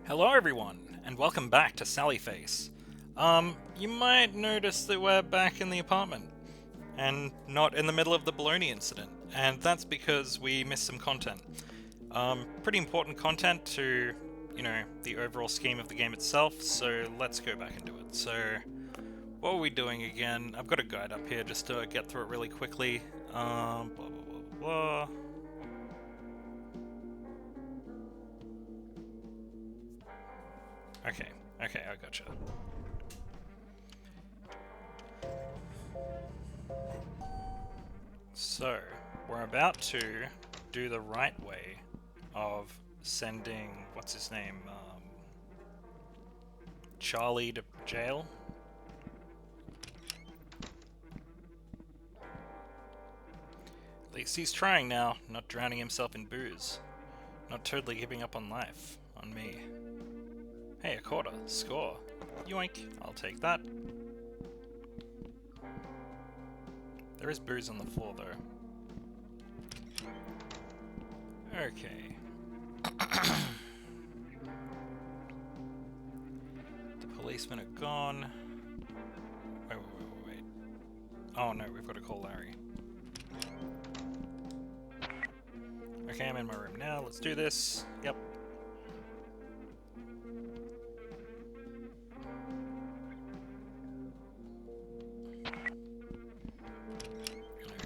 Hello everyone, and welcome back to Sallyface. You might notice that we're back in the apartment, and not in the middle of the baloney incident, and that's because we missed some content. Pretty important content to, the overall scheme of the game itself, so let's go back and do it. So, what are we doing again? I've got a guide up here just to get through it really quickly. Blah blah blah blah. Okay, I gotcha. So, we're about to do the right way of sending, what's his name, Charlie to jail. At least he's trying now, not drowning himself in booze. Not totally giving up on life. On me. Hey, a quarter. Score. Yoink. I'll take that. There is booze on the floor, though. Okay. The policemen are gone. Wait. Oh no, we've got to call Larry. Okay, I'm in my room now. Let's do this. Yep.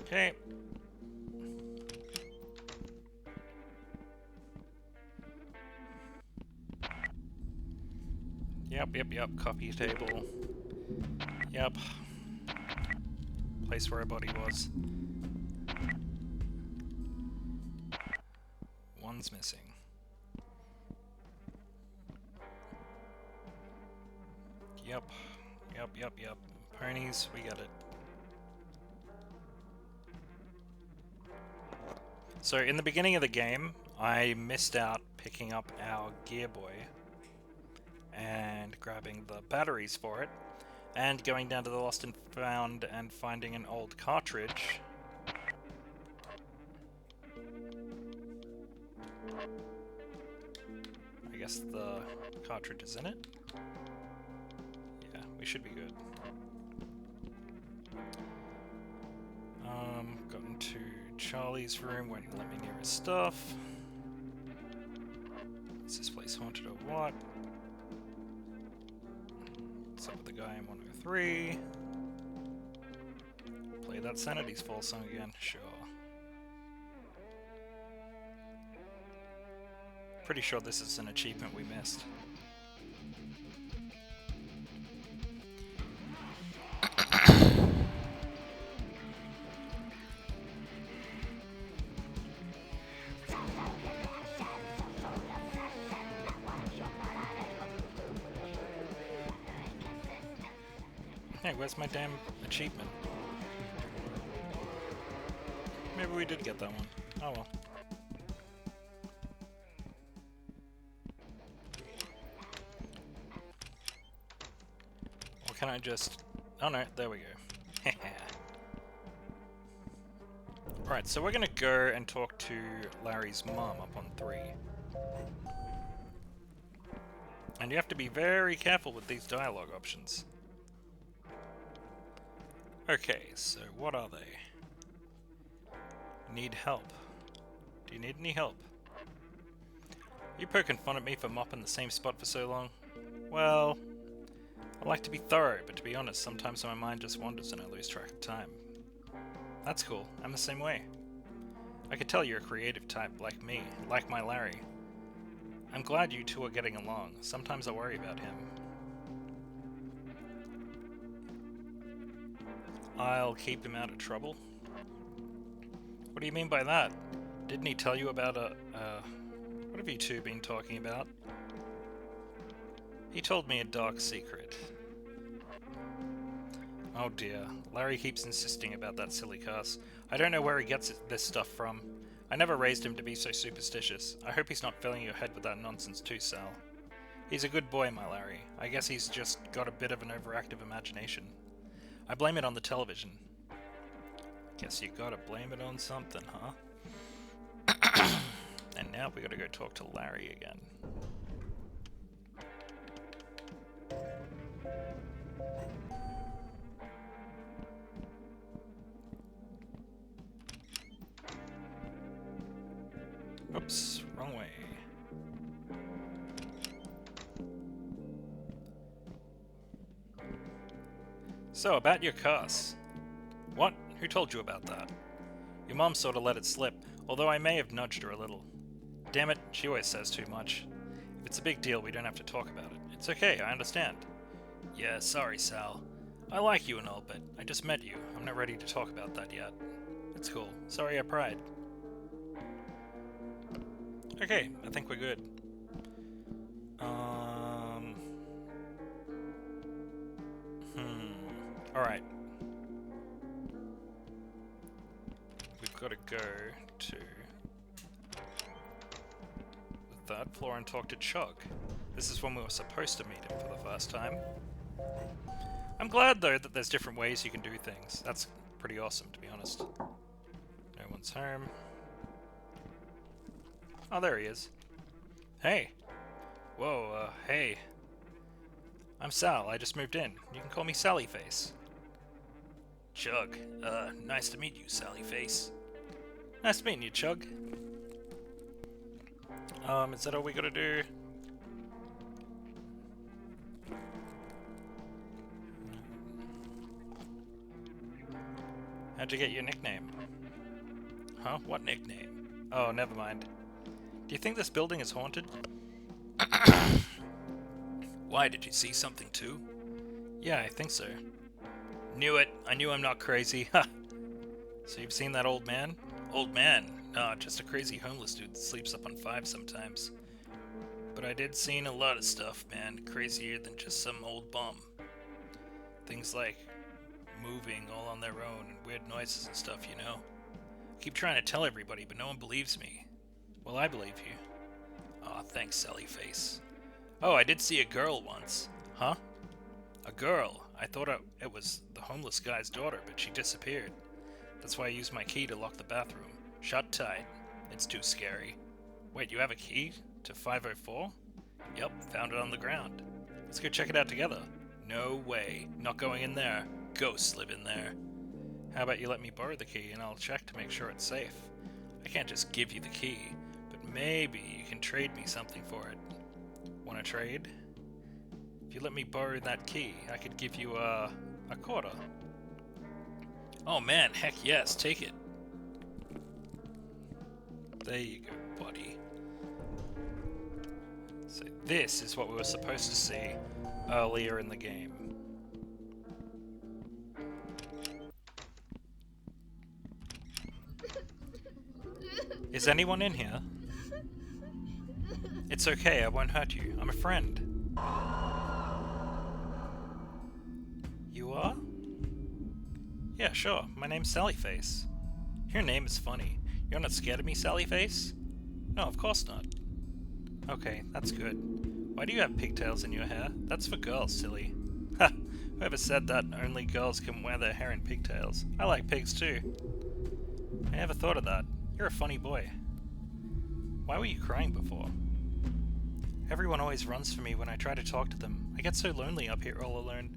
Okay. Yep. Coffee table. Yep. Place where a body was. One's missing. Yep. Ponies, we got it. So in the beginning of the game, I missed out picking up our Gear Boy and grabbing the batteries for it, and going down to the Lost and Found and finding an old cartridge. I guess the cartridge is in it. Yeah, we should be good. Got into Charlie's room, won't let me near his stuff. Is this place haunted or what? What's up with the guy in 103? Play that Sanity's Fall song again, sure. Pretty sure this is an achievement we missed. Hey, where's my damn achievement? Maybe we did get that one. Oh well. Or can I just... Oh no, there we go. Alright, so we're gonna go and talk to Larry's mom up on 3. And you have to be very careful with these dialogue options. Okay, so what are they? Need help. Do you need any help? Are you poking fun at me for mopping the same spot for so long? Well, I like to be thorough, but to be honest, sometimes my mind just wanders and I lose track of time. That's cool, I'm the same way. I could tell you're a creative type like me, like my Larry. I'm glad you two are getting along. Sometimes I worry about him. I'll keep him out of trouble? What do you mean by that? Didn't he tell you about what have you two been talking about? He told me a dark secret. Oh dear, Larry keeps insisting about that silly curse. I don't know where he gets this stuff from. I never raised him to be so superstitious. I hope he's not filling your head with that nonsense too, Sal. He's a good boy, my Larry. I guess he's just got a bit of an overactive imagination. I blame it on the television. Guess you gotta blame it on something, huh? And now we gotta go talk to Larry again. Oops, wrong way. So, about your cuss. What? Who told you about that? Your mom sort of let it slip, although I may have nudged her a little. Damn it, she always says too much. If it's a big deal, we don't have to talk about it. It's okay, I understand. Yeah, sorry, Sal. I like you and all, but I just met you. I'm not ready to talk about that yet. It's cool. Sorry I pried. Okay, I think we're good. Alright. We've got to go to the 3rd floor and talk to Chug. This is when we were supposed to meet him for the first time. I'm glad, though, that there's different ways you can do things. That's pretty awesome, to be honest. No one's home. Oh, there he is. Hey. Whoa, hey. I'm Sal, I just moved in. You can call me Sally Face. Chug, nice to meet you, Sally Face. Nice meeting you, Chug. Is that all we gotta do? How'd you get your nickname? Huh? What nickname? Oh, never mind. Do you think this building is haunted? Why, did you see something too? Yeah, I think so. Knew it. I knew I'm not crazy. Ha! So you've seen that old man? Old man? Nah, just a crazy homeless dude that sleeps up on 5 sometimes. But I did seen a lot of stuff, man. Crazier than just some old bum. Things like moving all on their own and weird noises and stuff, you know? I keep trying to tell everybody, but no one believes me. Well, I believe you. Aw, thanks, Sally Face. Oh, I did see a girl once. Huh? A girl. I thought it was the homeless guy's daughter, but she disappeared. That's why I used my key to lock the bathroom. Shut tight. It's too scary. Wait, you have a key to 504? Yep, found it on the ground. Let's go check it out together. No way. Not going in there. Ghosts live in there. How about you let me borrow the key and I'll check to make sure it's safe. I can't just give you the key, but maybe you can trade me something for it. Want to trade? If you let me borrow that key, I could give you a quarter. Oh man, heck yes, take it. There you go, buddy. So this is what we were supposed to see earlier in the game. Is anyone in here? It's okay, I won't hurt you. I'm a friend. You are? Yeah, sure. My name's Sally Face. Your name is funny. You're not scared of me, Sally Face? No, of course not. Okay, that's good. Why do you have pigtails in your hair? That's for girls, silly. Ha! Whoever said that only girls can wear their hair in pigtails? I like pigs too. I never thought of that. You're a funny boy. Why were you crying before? Everyone always runs for me when I try to talk to them. I get so lonely up here all alone.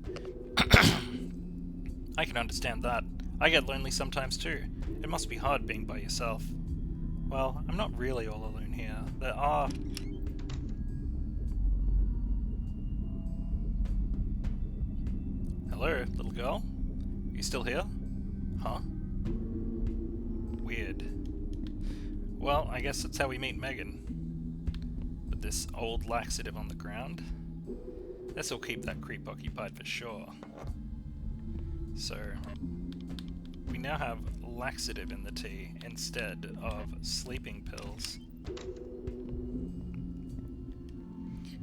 I can understand that. I get lonely sometimes too. It must be hard being by yourself. Well, I'm not really all alone here. There are... Hello, little girl? You still here? Huh? Weird. Well, I guess that's how we meet Megan. With this old laxative on the ground. This'll keep that creep occupied for sure. So, we now have laxative in the tea instead of sleeping pills.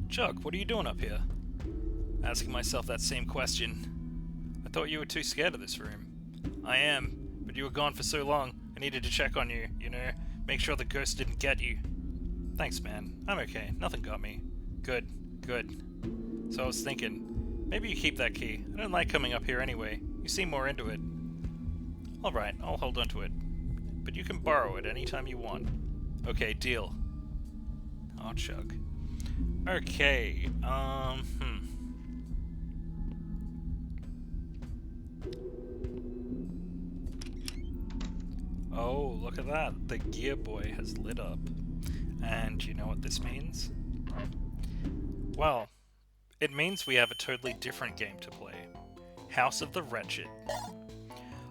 Chuck, what are you doing up here? Asking myself that same question. I thought you were too scared of this room. I am, but you were gone for so long, I needed to check on you, you know, make sure the ghost didn't get you. Thanks, man. I'm okay. Nothing got me. Good. Good. So I was thinking, maybe you keep that key. I don't like coming up here anyway. You seem more into it. Alright, I'll hold on to it. But you can borrow it anytime you want. Okay, deal. Oh, Chug. Okay, Oh, look at that. The gear boy has lit up. And you know what this means? Well, it means we have a totally different game to play. House of the Wretched.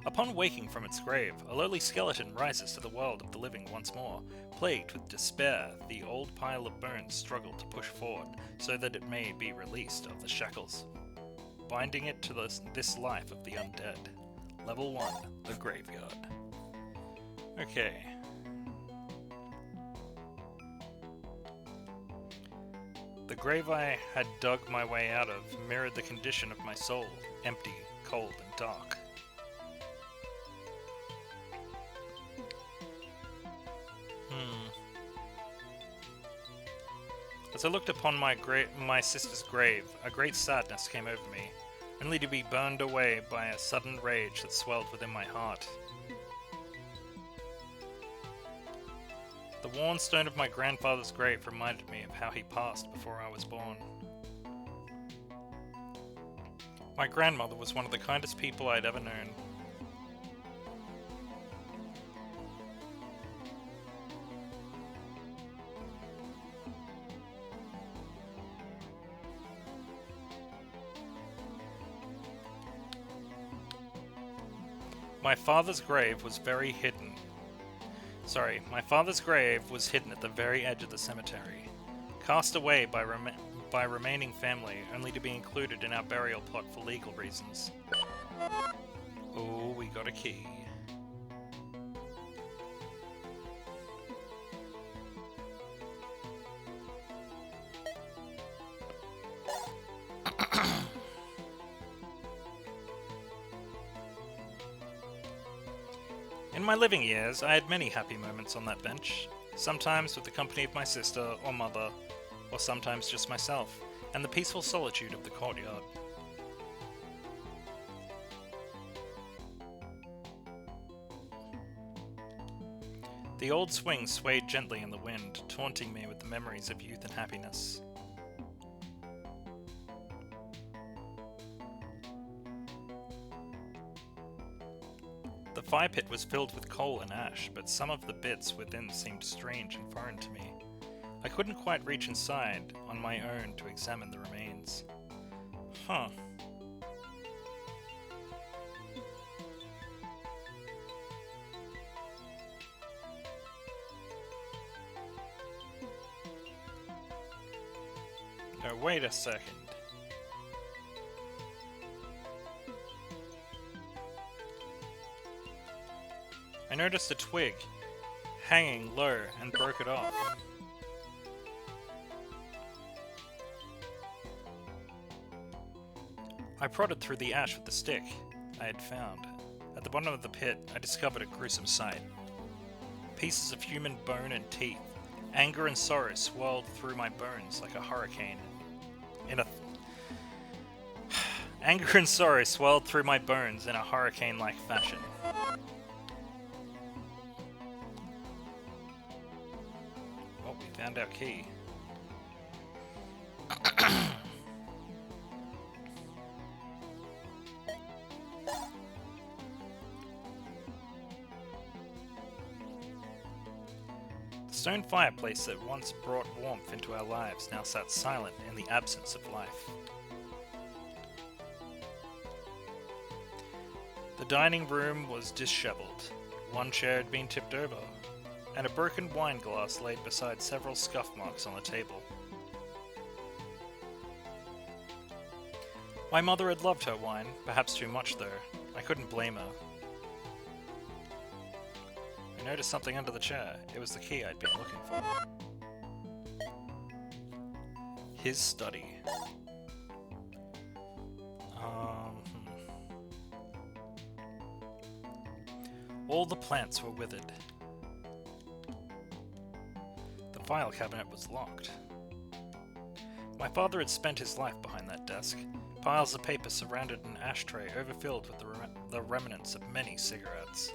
Upon waking from its grave, a lowly skeleton rises to the world of the living once more. Plagued with despair, the old pile of bones struggle to push forward so that it may be released of the shackles, binding it to this life of the undead. Level 1, the Graveyard. Okay. The grave I had dug my way out of mirrored the condition of my soul, empty, cold, and dark. As I looked upon my sister's grave, a great sadness came over me, only to be burned away by a sudden rage that swelled within my heart. The worn stone of my grandfather's grave reminded me of how he passed before I was born. My grandmother was one of the kindest people I'd ever known. My father's grave was hidden at the very edge of the cemetery, cast away by remaining family, only to be included in our burial plot for legal reasons. Oh, we got a key. In my living years, I had many happy moments on that bench, sometimes with the company of my sister or mother, or sometimes just myself, and the peaceful solitude of the courtyard. The old swing swayed gently in the wind, taunting me with the memories of youth and happiness. The fire pit was filled with coal and ash, but some of the bits within seemed strange and foreign to me. I couldn't quite reach inside on my own to examine the remains. Huh. No, wait a second. I noticed a twig hanging low and broke it off. I prodded through the ash with the stick I had found. At the bottom of the pit, I discovered a gruesome sight. Pieces of human bone and teeth. Anger and sorrow swirled through my bones like a hurricane. Anger and sorrow swirled through my bones in a hurricane-like fashion. Oh, we found our key. The stone fireplace that once brought warmth into our lives now sat silent in the absence of life. The dining room was disheveled. One chair had been tipped over, and a broken wine glass laid beside several scuff marks on the table. My mother had loved her wine, perhaps too much though. I couldn't blame her. I noticed something under the chair. It was the key I'd been looking for. His study. All the plants were withered. The file cabinet was locked. My father had spent his life behind that desk. Piles of paper surrounded an ashtray overfilled with the remnants of many cigarettes.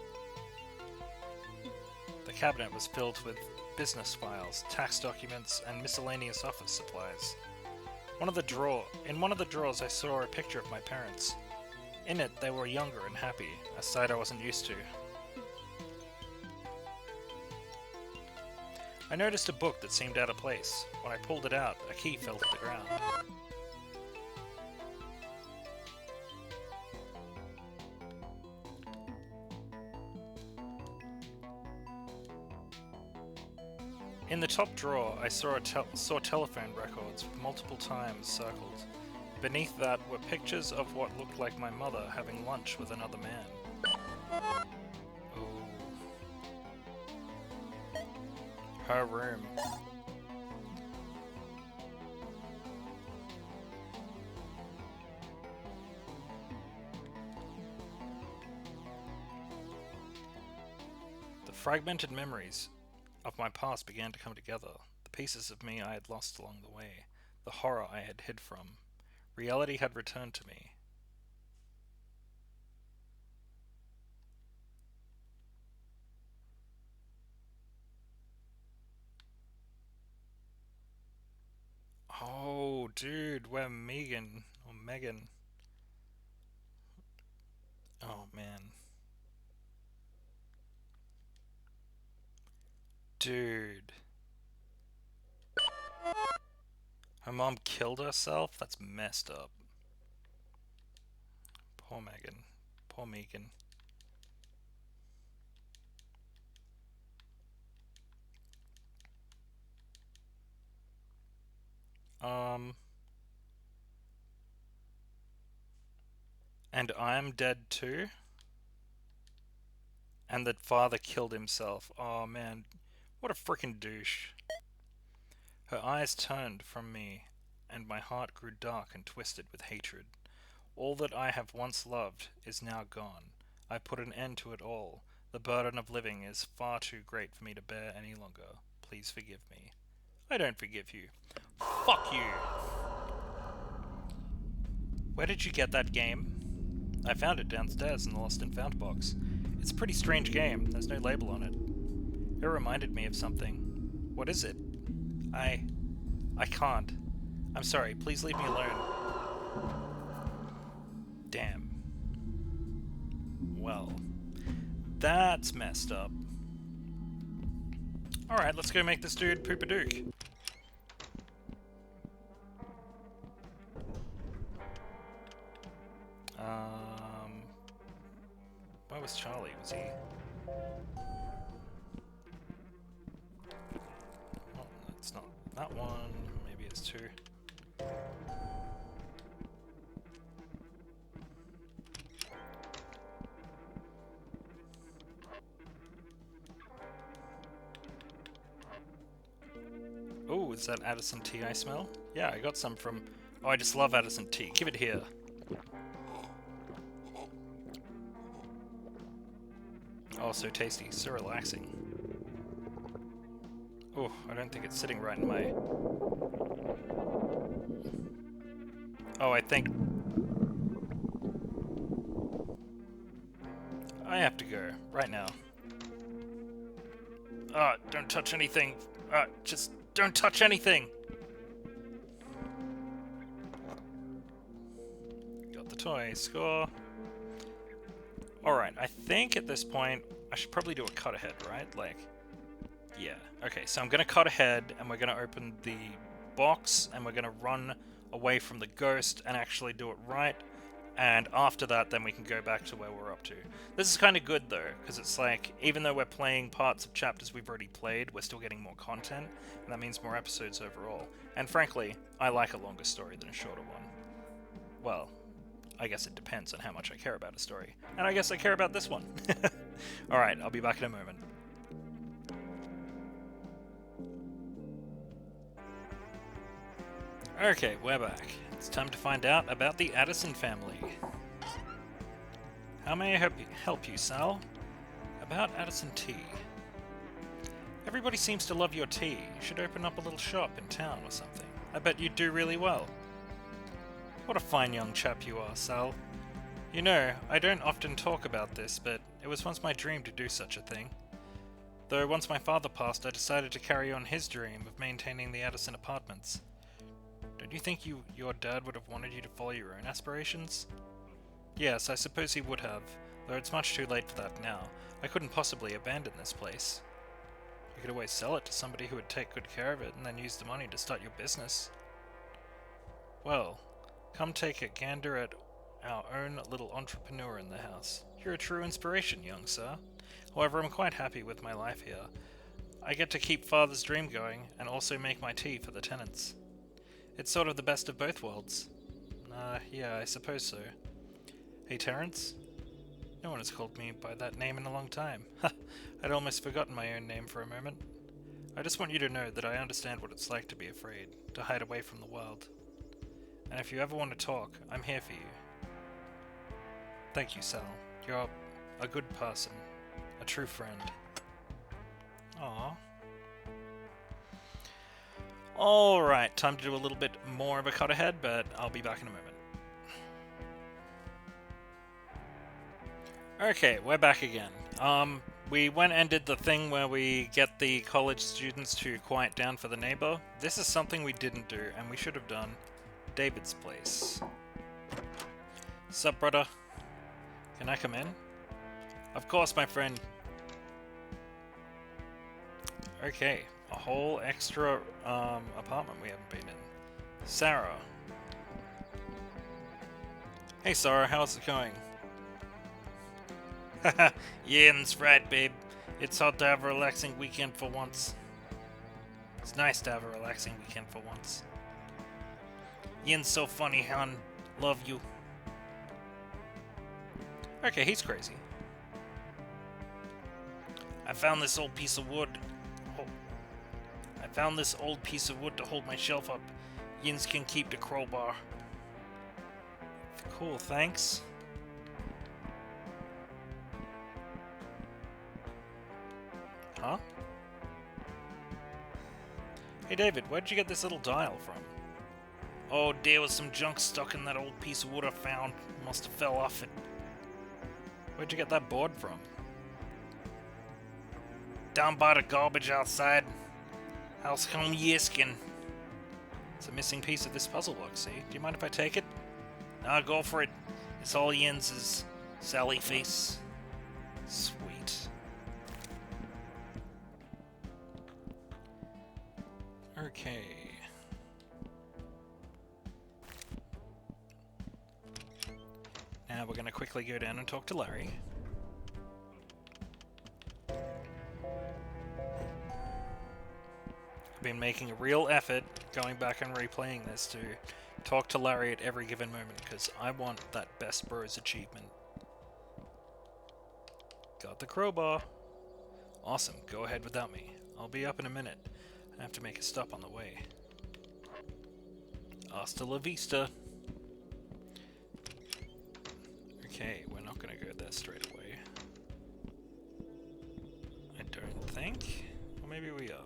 The cabinet was filled with business files, tax documents, and miscellaneous office supplies. In one of the drawers I saw a picture of my parents. In it, they were younger and happy, a sight I wasn't used to. I noticed a book that seemed out of place. When I pulled it out, a key fell to the ground. In the top drawer, I saw telephone records with multiple times circled. Beneath that were pictures of what looked like my mother having lunch with another man. Oh. Her room. The fragmented memories of my past began to come together, the pieces of me I had lost along the way, the horror I had hid from. Reality had returned to me. Oh, dude, we're Megan. Or Megan. Oh, man. Dude. Her mom killed herself? That's messed up. Poor Megan. Poor Megan. And I'm dead too? And the father killed himself. Oh man, what a freaking douche. Her eyes turned from me, and my heart grew dark and twisted with hatred. All that I have once loved is now gone. I put an end to it all. The burden of living is far too great for me to bear any longer. Please forgive me. I don't forgive you. Fuck you! Where did you get that game? I found it downstairs in the Lost and Found box. It's a pretty strange game. There's no label on it. It reminded me of something. What is it? I can't. I'm sorry. Please leave me alone. Damn. Well, that's messed up. Alright, let's go make this dude poop-a-dook. Where was Charlie? Was he... Oh, that's not that one. Maybe it's two. Oh, is that Addison tea I smell? Yeah, I got some from... Oh, I just love Addison tea. Give it here. Oh, so tasty. So relaxing. Oh, I don't think it's sitting right in my... Oh, I think... I have to go. Right now. Don't touch anything. Just don't touch anything! Got the toy. Score. Alright, I think at this point, I should probably do a cut ahead, right? Like, yeah. Okay, so I'm gonna cut ahead, and we're gonna open the box, and we're gonna run away from the ghost, and actually do it right, and after that, then we can go back to where we're up to. This is kind of good, though, because it's like, even though we're playing parts of chapters we've already played, we're still getting more content, and that means more episodes overall. And frankly, I like a longer story than a shorter one. Well, I guess it depends on how much I care about a story. And I guess I care about this one. Alright, I'll be back in a moment. Okay, we're back. It's time to find out about the Addison family. How may I help you, Sal? About Addison tea. Everybody seems to love your tea. You should open up a little shop in town or something. I bet you'd do really well. What a fine young chap you are, Sal. You know, I don't often talk about this, but it was once my dream to do such a thing. Though once my father passed, I decided to carry on his dream of maintaining the Addison apartments. Don't you think your dad would have wanted you to follow your own aspirations? Yes, I suppose he would have, though it's much too late for that now. I couldn't possibly abandon this place. You could always sell it to somebody who would take good care of it and then use the money to start your business. Well, come take a gander at our own little entrepreneur in the house. You're a true inspiration, young sir. However, I'm quite happy with my life here. I get to keep Father's dream going and also make my tea for the tenants. It's sort of the best of both worlds. Yeah, I suppose so. Hey, Terrence? No one has called me by that name in a long time. I'd almost forgotten my own name for a moment. I just want you to know that I understand what it's like to be afraid, to hide away from the world. And if you ever want to talk, I'm here for you. Thank you, Sal. You're a good person. A true friend. Aww. Alright, time to do a little bit more of a cut ahead, but I'll be back in a moment. Okay, we're back again. We went and did the thing where we get the college students to quiet down for the neighbor. This is something we didn't do, and we should have done. David's place. Sup, brother? Can I come in? Of course, my friend. Okay, a whole extra apartment we haven't been in. Sarah. Hey, Sarah, how's it going? Haha, yeah, that's right, babe. It's hard to have a relaxing weekend for once. It's nice to have a relaxing weekend for once. Ian's so funny, hon. Love you. Okay, he's crazy. I found this old piece of wood. I found this old piece of wood to hold my shelf up. Yins can keep the crowbar. Cool, thanks. Huh? Hey David, where'd you get this little dial from? Oh, there was some junk stuck in that old piece of wood I found. Must have fell off it. Where'd you get that board from? Down by the garbage outside. House come yiskin. It's a missing piece of this puzzle box, see? Do you mind if I take it? Nah, go for it. It's all Jens's. Sally face. Sweet. Okay. Now we're going to quickly go down and talk to Larry. I've been making a real effort going back and replaying this to talk to Larry at every given moment because I want that Best Bros achievement. Got the crowbar. Awesome, go ahead without me. I'll be up in a minute. I have to make a stop on the way. Hasta la vista. Okay, we're not gonna go there straight away. I don't think. Or maybe we are.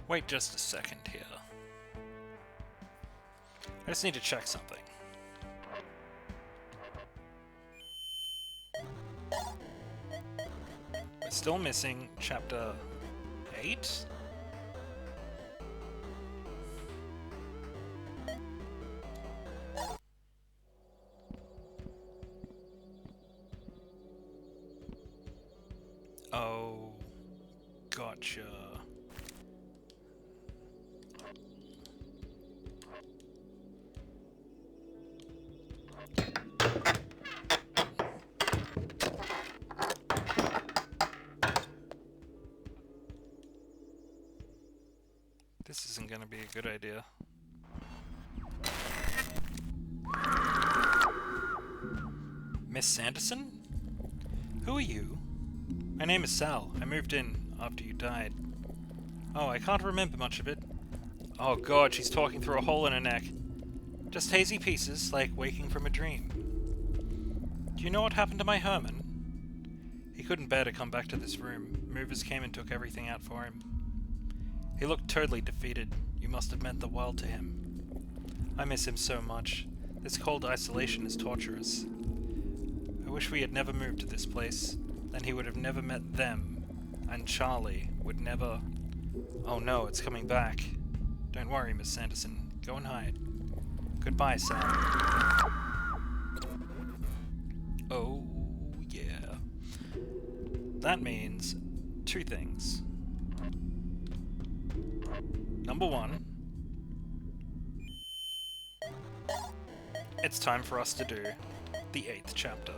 Wait just a second here. I just need to check something. We're still missing chapter 8? Oh, gotcha. This isn't gonna be a good idea. Miss Sanderson? Who are you? My name is Sal. I moved in after you died. Oh, I can't remember much of it. Oh god, she's talking through a hole in her neck. Just hazy pieces, like waking from a dream. Do you know what happened to my Herman? He couldn't bear to come back to this room. Movers came and took everything out for him. He looked totally defeated. You must have meant the world to him. I miss him so much. This cold isolation is torturous. I wish we had never moved to this place. Then he would have never met them. and Charlie would never... Oh no, it's coming back. Don't worry, Miss Sanderson. Go and hide. Goodbye, Sally. Oh, yeah. That means two things. Number one, it's time for us to do the 8th chapter.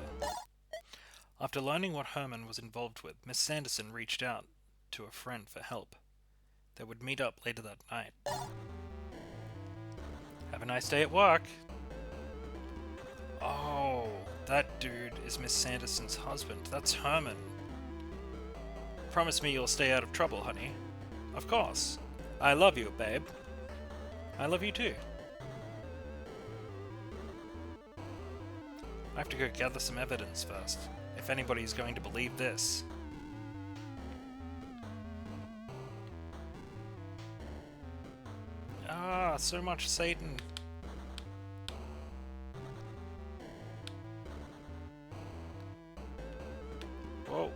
After learning what Herman was involved with, Miss Sanderson reached out to a friend for help. They would meet up later that night. Have a nice day at work. Oh, that dude is Miss Sanderson's husband. That's Herman. Promise me you'll stay out of trouble, honey. Of course. I love you, babe. I love you too. I have to go gather some evidence first, if anybody's going to believe this. Ah, so much Satan. Whoa.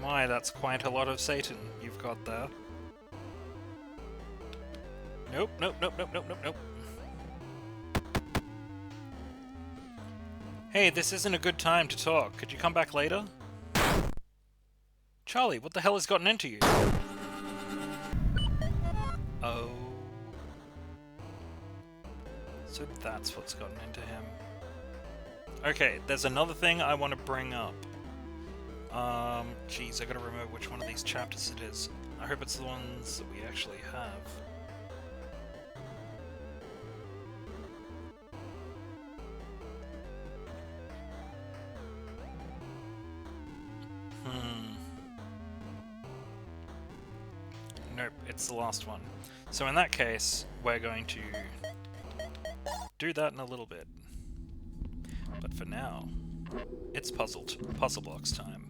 My, that's quite a lot of Satan you've got there. Nope, nope, nope, nope, nope, nope, nope. Hey, this isn't a good time to talk. Could you come back later? Charlie, what the hell has gotten into you? Oh. So that's what's gotten into him. Okay, there's another thing I want to bring up. Geez, I gotta remember which one of these chapters it is. I hope it's the ones that we actually have. Nope, it's the last one. So in that case, we're going to do that in a little bit. But for now, it's puzzle box time.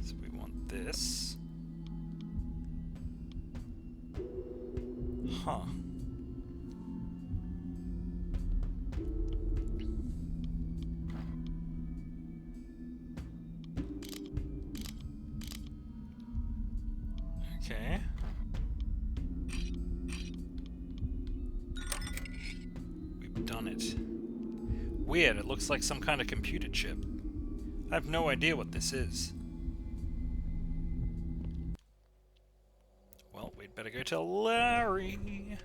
So we want this. Huh. Okay. We've done it. Weird, it looks like some kind of computer chip. I have no idea what this is. Well, we'd better go tell Larry.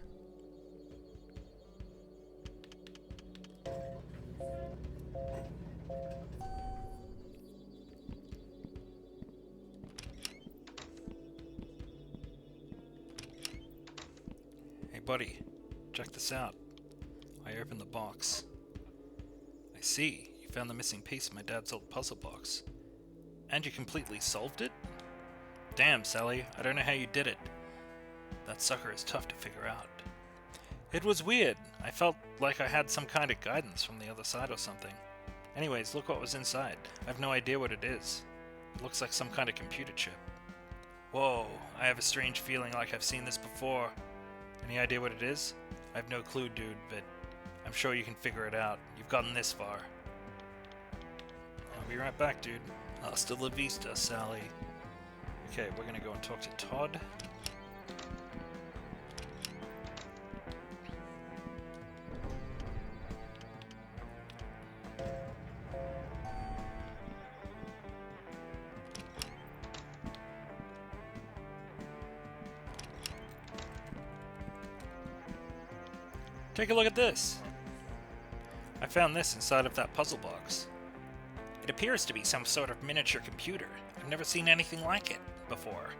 Hey buddy, check this out. I opened the box. I see, you found the missing piece of my dad's old puzzle box. And you completely solved it? Damn, Sally, I don't know how you did it. That sucker is tough to figure out. It was weird. I felt like I had some kind of guidance from the other side or something. Anyways, look what was inside. I have no idea what it is. It looks like some kind of computer chip. Whoa, I have a strange feeling like I've seen this before. Any idea what it is? I have no clue, dude, but I'm sure you can figure it out. You've gotten this far. I'll be right back, dude. Hasta la vista, Sally. Okay, we're gonna go and talk to Todd. Take a look at this. I found this inside of that puzzle box. It appears to be some sort of miniature computer. I've never seen anything like it before.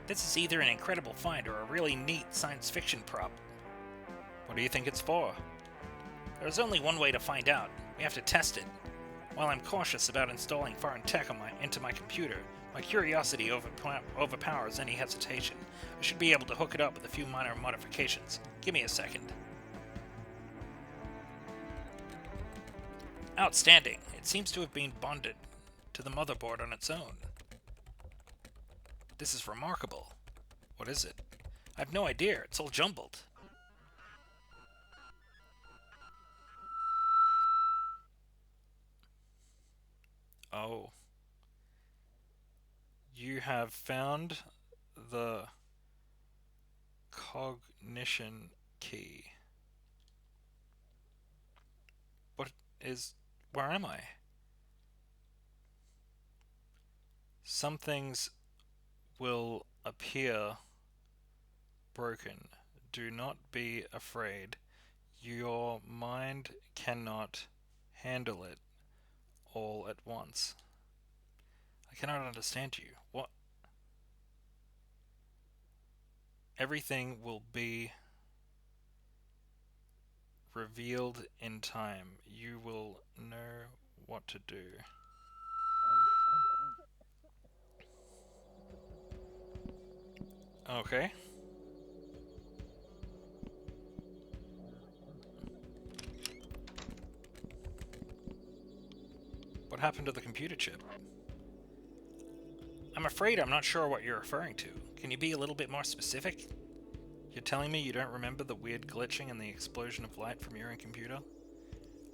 This is either an incredible find or a really neat science fiction prop. What do you think it's for? There's only one way to find out. We have to test it. While I'm cautious about installing foreign tech into my computer, my curiosity overpowers any hesitation. I should be able to hook it up with a few minor modifications. Give me a second. Outstanding. It seems to have been bonded to the motherboard on its own. This is remarkable. What is it? I have no idea. It's all jumbled. Oh. You have found the cognition key. What is... Where am I? Some things will appear broken. Do not be afraid. Your mind cannot handle it all at once. I cannot understand you. What? Everything will be revealed in time. You will know what to do. Okay. What happened to the computer chip? I'm afraid I'm not sure what you're referring to. Can you be a little bit more specific? You're telling me you don't remember the weird glitching and the explosion of light from your own computer?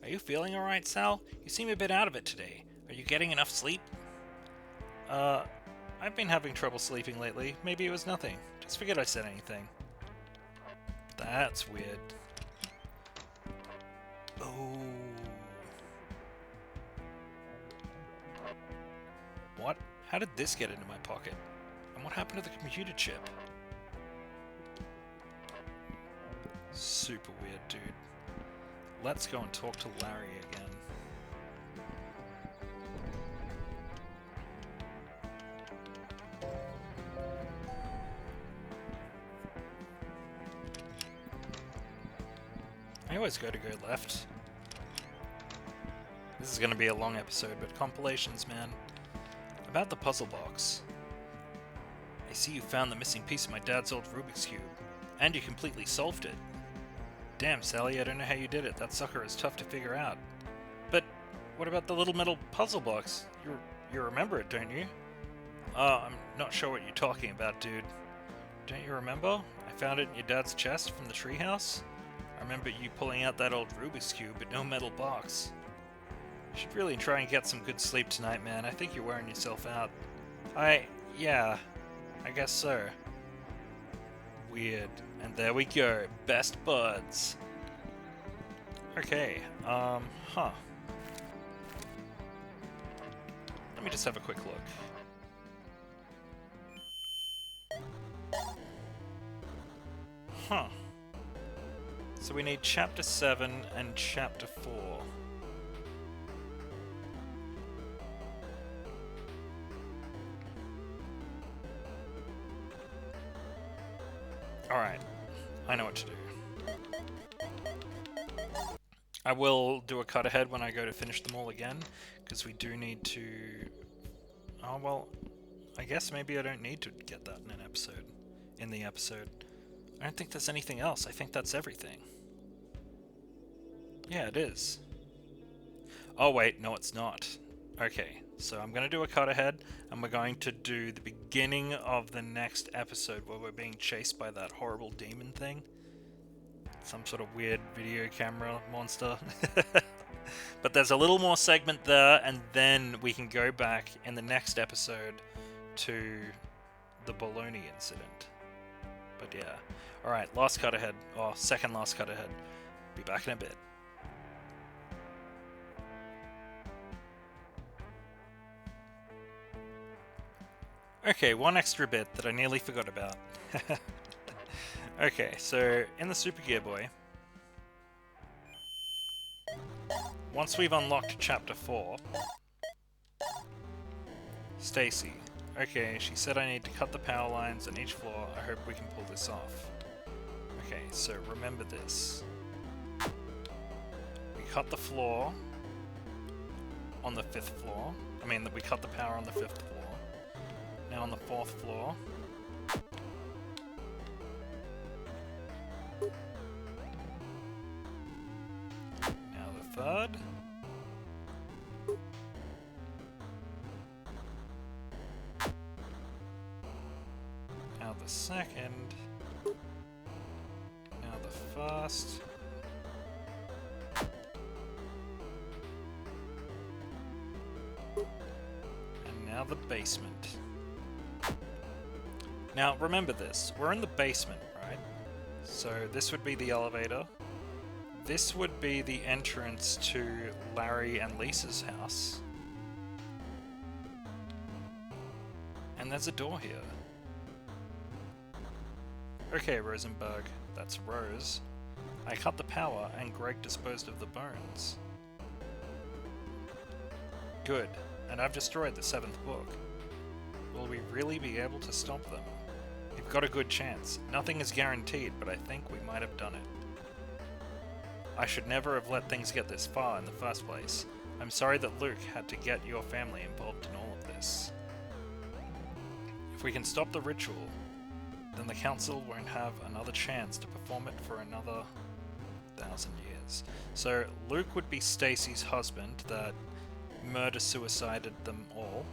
Are you feeling alright, Sal? You seem a bit out of it today. Are you getting enough sleep? I've been having trouble sleeping lately. Maybe it was nothing. Just forget I said anything. That's weird. Oh. What? How did this get into my pocket? And what happened to the computer chip? Super weird, dude. Let's go and talk to Larry again. I always go left. This is going to be a long episode, but compilations, man. About the puzzle box. I see you found the missing piece of my dad's old Rubik's Cube. And you completely solved it. Damn, Sally, I don't know how you did it. That sucker is tough to figure out. But what about the little metal puzzle box? You remember it, don't you? I'm not sure what you're talking about, dude. Don't you remember? I found it in your dad's chest from the treehouse. I remember you pulling out that old Rubik's Cube, but no metal box. You should really try and get some good sleep tonight, man. I think you're wearing yourself out. Yeah, I guess so. Weird. And there we go. Best buds. Okay, huh. Let me just have a quick look. Huh. So we need Chapter 7 and Chapter 4. Alright, I know what to do. I will do a cut ahead when I go to finish them all again, because we do need to... Oh, well, I guess maybe I don't need to get that in an episode. In the episode. I don't think there's anything else. I think that's everything. Yeah, it is. Oh, wait, no, it's not. Okay, so I'm going to do a cut ahead, and we're going to do the beginning of the next episode where we're being chased by that horrible demon thing. Some sort of weird video camera monster. But there's a little more segment there, and then we can go back in the next episode to the baloney incident. But yeah. Alright, last cut ahead. Or second last cut ahead. Be back in a bit. Okay, one extra bit that I nearly forgot about. Okay, so in the Super Gear Boy, once we've unlocked Chapter 4, Stacy. Okay, she said I need to cut the power lines on each floor. I hope we can pull this off. Okay, so remember this. We cut the floor on the 5th floor. I mean, we cut the power on the 5th floor. Now on the 4th floor. Now the 3rd. second. Now the first. And now the basement. Now remember this, we're in the basement, right? So this would be the elevator. This would be the entrance to Larry and Lisa's house. And there's a door here. Okay, Rosenberg, that's Rose. I cut the power and Greg disposed of the bones. Good, and I've destroyed the 7th book. Will we really be able to stop them? We've got a good chance. Nothing is guaranteed, but I think we might have done it. I should never have let things get this far in the first place. I'm sorry that Luke had to get your family involved in all of this. If we can stop the ritual, then the council won't have another chance to perform it for another 1,000 years. So Luke would be Stacy's husband that murder-suicided them all.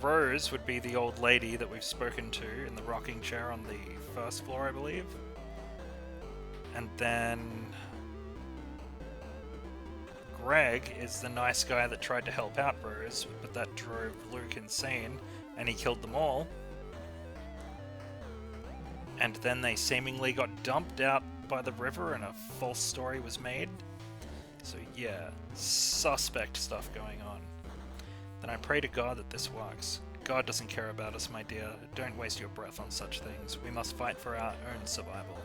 Rose would be the old lady that we've spoken to in the rocking chair on the 1st floor, I believe. And then Greg is the nice guy that tried to help out Rose, but that drove Luke insane, and he killed them all. And then they seemingly got dumped out by the river and a false story was made. So yeah, suspect stuff going on. Then I pray to God that this works. God doesn't care about us, my dear. Don't waste your breath on such things. We must fight for our own survival.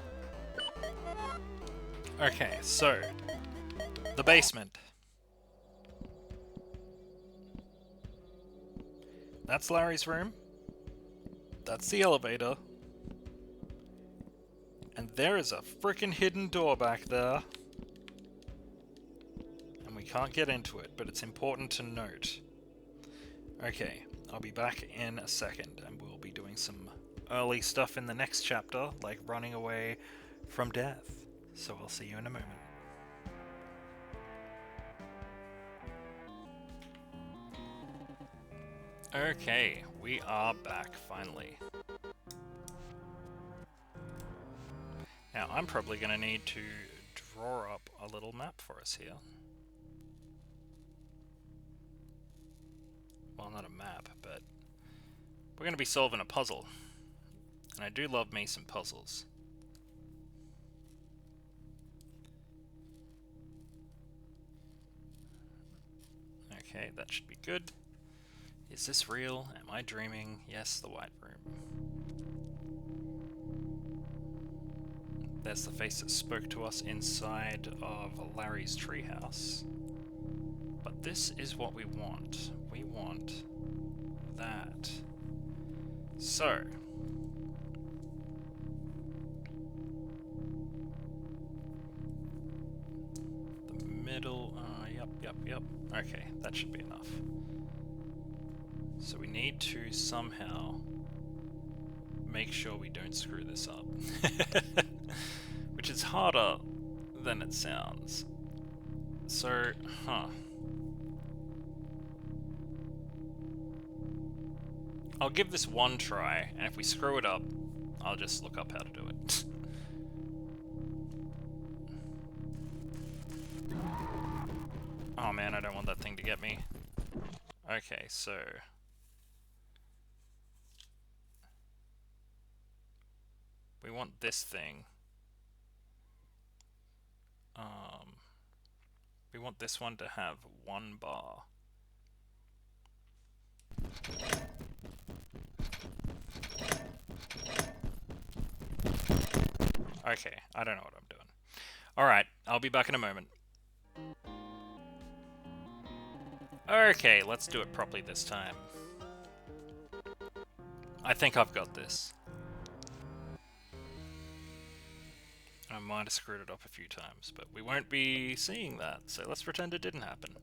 Okay, so the basement. That's Larry's room. That's the elevator. And there is a frickin' hidden door back there. And we can't get into it, but it's important to note. Okay, I'll be back in a second, and we'll be doing some early stuff in the next chapter, like running away from death. So I'll see you in a moment. Okay, we are back finally. Now I'm probably going to need to draw up a little map for us here. Well, not a map, but we're going to be solving a puzzle. And I do love me some puzzles. Okay, that should be good. Is this real? Am I dreaming? Yes, the white room. There's the face that spoke to us inside of Larry's treehouse. But this is what we want. We want that. So, the middle, yep. Okay, that should be enough. So we need to somehow make sure we don't screw this up. Which is harder than it sounds. So, I'll give this one try, and if we screw it up, I'll just look up how to do it. Oh man, I don't want that thing to get me. Okay, so... we want this thing. We want this one to have 1 bar. Okay, I don't know what I'm doing. Alright, I'll be back in a moment. Okay, let's do it properly this time. I think I've got this. I might have screwed it up a few times, but we won't be seeing that, so let's pretend it didn't happen.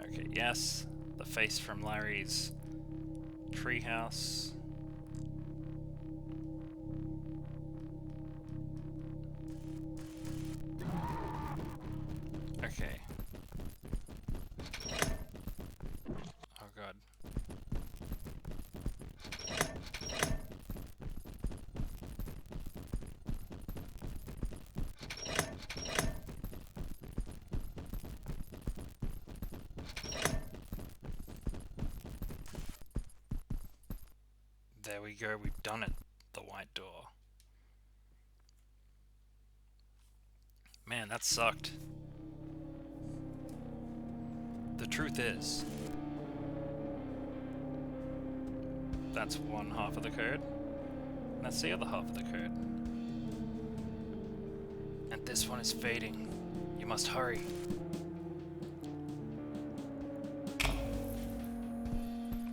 Okay, yes, the face from Larry's treehouse. Okay, There we go, we've done it. The white door. Man, that sucked. The truth is, that's one half of the code. And that's the other half of the code. And this one is fading. You must hurry.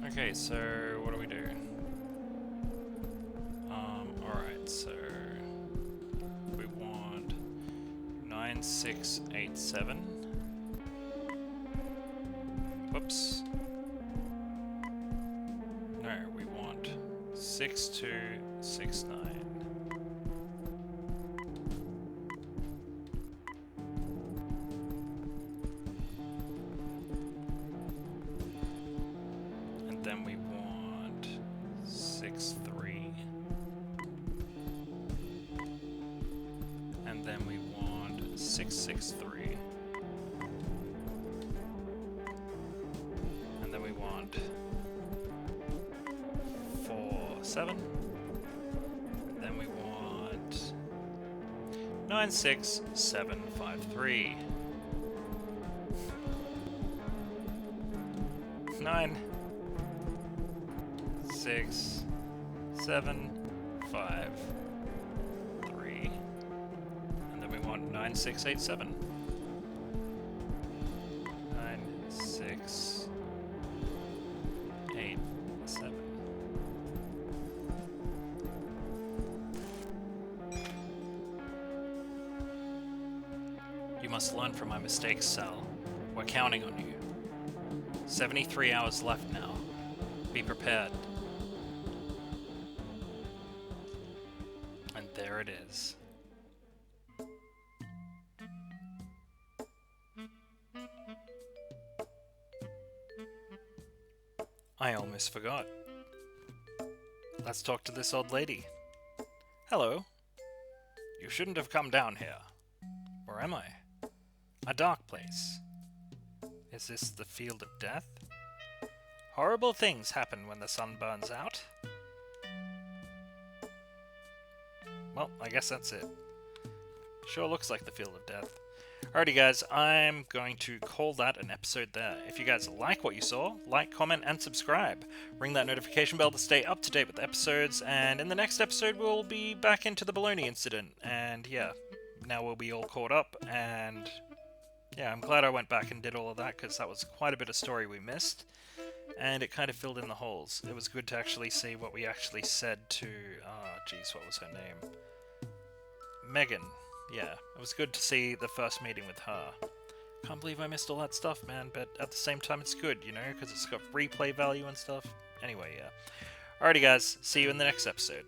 Okay, so what do we do? Alright, so we want 9687. Whoops. No, we want 6269. And then we want 63. And then we want 663. And then we want 47. And then we want 96753. 9 6 7 5 3, and then we want 9687. 9687. You must learn from my mistakes, Sal. We're counting on you. 73 hours left now. Be prepared. And there it is. I almost forgot. Let's talk to this old lady. Hello. You shouldn't have come down here. Where am I? A dark place. Is this the field of death? Horrible things happen when the sun burns out. Well, I guess that's it. Sure looks like the field of death. Alrighty guys, I'm going to call that an episode there. If you guys like what you saw, like, comment, and subscribe. Ring that notification bell to stay up to date with the episodes, and in the next episode we'll be back into the baloney incident. And yeah, now we'll be all caught up, and yeah, I'm glad I went back and did all of that, because that was quite a bit of story we missed. And it kind of filled in the holes. It was good to actually see what we actually said to... geez, what was her name? Megan. Yeah, it was good to see the first meeting with her. Can't believe I missed all that stuff, man, but at the same time it's good, you know, because it's got replay value and stuff. Anyway, yeah. Alrighty guys, see you in the next episode.